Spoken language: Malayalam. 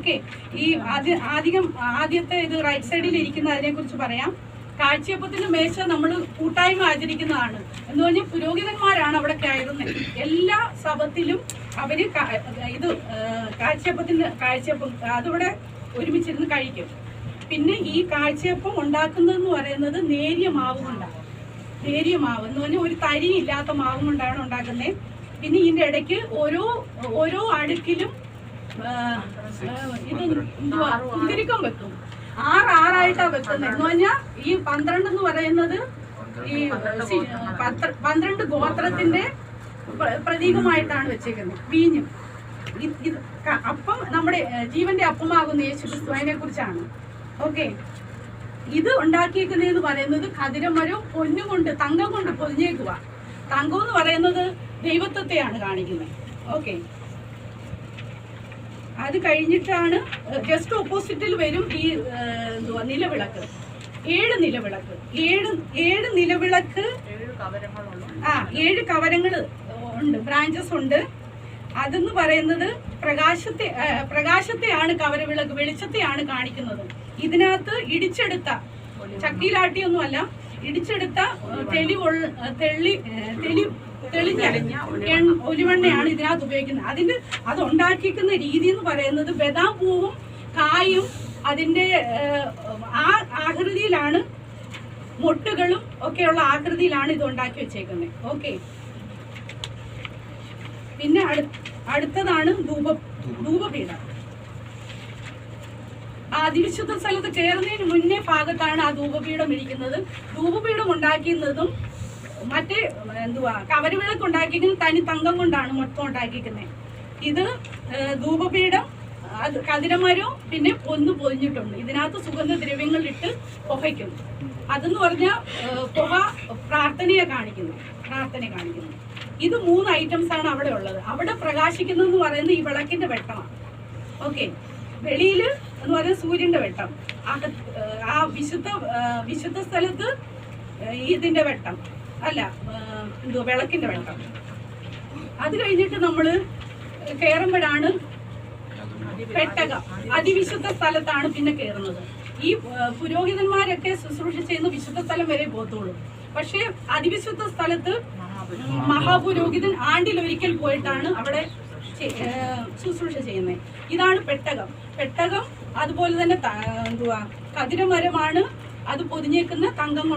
ഓക്കെ. ഈ ആദ്യത്തെ ഇത് റൈറ്റ് സൈഡിൽ ഇരിക്കുന്ന അതിനെ കുറിച്ച് പറയാം. കാഴ്ചയപ്പത്തിന്റെ മേശ നമ്മൾ കൂട്ടായ്മ ആചരിക്കുന്നതാണ് എന്ന് പറഞ്ഞാൽ പുരോഹിതന്മാരാണ് അവിടെ കയറുന്നത്. എല്ലാ സഭത്തിലും അവര് ഇത് കാഴ്ചയപ്പം അതിവിടെ ഒരുമിച്ചിരുന്ന് കഴിക്കും. പിന്നെ ഈ കാഴ്ചയപ്പം ഉണ്ടാക്കുന്നതെന്ന് പറയുന്നത് നേരിയ മാവ് കൊണ്ടാണ്. നേരിയ മാവ് എന്ന് പറഞ്ഞാൽ ഒരു തരി ഇല്ലാത്ത മാവ് കൊണ്ടാണ് ഉണ്ടാക്കുന്നത്. പിന്നെ ഇതിന്റെ ഇടയ്ക്ക് ഓരോ അടുക്കിലും ഇത് എന്തുവാ കുന്തിരിക്കം വെക്കും. 6 വെക്കുന്നത് എന്ന് പറഞ്ഞാൽ ഈ 12 എന്ന് പറയുന്നത് ഈ 12 ഗോത്രത്തിന്റെ പ്രതീകമായിട്ടാണ് വെച്ചേക്കുന്നത്. വീഞ്ഞും അപ്പം നമ്മുടെ ജീവന്റെ അപ്പമാകുന്ന യേശുക്രിസ്തുവിനെ കുറിച്ചാണ്. ഓക്കെ. ഇത് ഉണ്ടാക്കിയേക്കുന്നതെന്ന് പറയുന്നത് ഖദിരമരവും പൊന്നുകൊണ്ട് തങ്കം കൊണ്ട് പൊതിഞ്ഞേക്കുക. തങ്കം എന്ന് പറയുന്നത് ദൈവത്വത്തെയാണ് കാണിക്കുന്നത്. ഓക്കെ. അത് കഴിഞ്ഞിട്ടാണ് ജസ്റ്റ് ഓപ്പോസിറ്റിൽ വരും ഈ നിലവിളക്ക്. 7 നിലവിളക്ക്. 7 നിലവിളക്ക് 7 കവരങ്ങൾ ഉണ്ട്, ബ്രാഞ്ചസ് ഉണ്ട്. അതെന്ന് പറയുന്നത് പ്രകാശത്തെയാണ് കവരവിളക്ക്, വെളിച്ചത്തെയാണ് കാണിക്കുന്നത്. ഇതിനകത്ത് ഇടിച്ചെടുത്ത ചക്കിയിലാട്ടിയൊന്നുമല്ല, ഇടിച്ചെടുത്ത തെളിഞ്ഞ ഒലിവെണ്ണയാണ് ഇതിനകത്ത് ഉപയോഗിക്കുന്നത്. അത് ഉണ്ടാക്കിക്കുന്ന രീതി എന്ന് പറയുന്നത് ബദാം പൂവും കായും അതിന്റെ ആ ആകൃതിയിലാണ്, മൊട്ടുകളും ഒക്കെയുള്ള ആകൃതിയിലാണ് ഇത് ഉണ്ടാക്കി വെച്ചേക്കുന്നത്. ഓക്കെ. പിന്നെ അടുത്തതാണ് ധൂപപീഠം. അതിവിശുദ്ധ സ്ഥലത്ത് കയറുന്നതിന് മുന്നേ ഭാഗത്താണ് ആ ധൂപപീഠം ഇരിക്കുന്നത്. ധൂപപീഠം ഉണ്ടാക്കുന്നതും മറ്റേ കവരവിളക്ക് ഉണ്ടാക്കിയിരിക്കുന്നത് തനി തങ്കം കൊണ്ടാണ് മൊത്തം ഉണ്ടാക്കിയിരിക്കുന്നത്. ഇത് ധൂപപീഠം അത് കതിരമരവും പിന്നെ പൊതിഞ്ഞിട്ടുണ്ട്. ഇതിനകത്ത് സുഗന്ധദ്രവ്യങ്ങളിട്ട് പുകയ്ക്കും. അതെന്ന് പറഞ്ഞാൽ പുക പ്രാർത്ഥനയെ കാണിക്കുന്നു. ഇത് 3 ഐറ്റംസ് ആണ് അവിടെ ഉള്ളത്. അവിടെ പ്രകാശിക്കുന്നതെന്ന് പറയുന്നത് ഈ വിളക്കിന്റെ വെട്ടമാണ്. ഓക്കെ. വെളിയില് എന്ന് പറയുന്നത് സൂര്യന്റെ വെട്ടം. ആ വിശുദ്ധ സ്ഥലത്ത് ഇതിന്റെ വെട്ടം അല്ല, വിളക്കിന്റെ വെട്ടം. അത് കഴിഞ്ഞിട്ട് നമ്മള് കയറുമ്പോഴാണ് പെട്ടകം. അതിവിശുദ്ധ സ്ഥലത്താണ് പിന്നെ കയറുന്നത്. ഈ പുരോഹിതന്മാരൊക്കെ ശുശ്രൂഷ ചെയ്യുന്ന വിശുദ്ധ സ്ഥലം വരെ പോകത്തുള്ളൂ. പക്ഷെ അതിവിശുദ്ധ സ്ഥലത്ത് മഹാപുരോഹിതൻ ആണ്ടിലൊരിക്കൽ പോയിട്ടാണ് അവിടെ ശുശ്രൂഷ ചെയ്യുന്നത്. ഇതാണ് പെട്ടകം. അതുപോലെ തന്നെ കതിരമരമാണ്. അത് പൊതിഞ്ഞേക്കുന്ന തങ്കം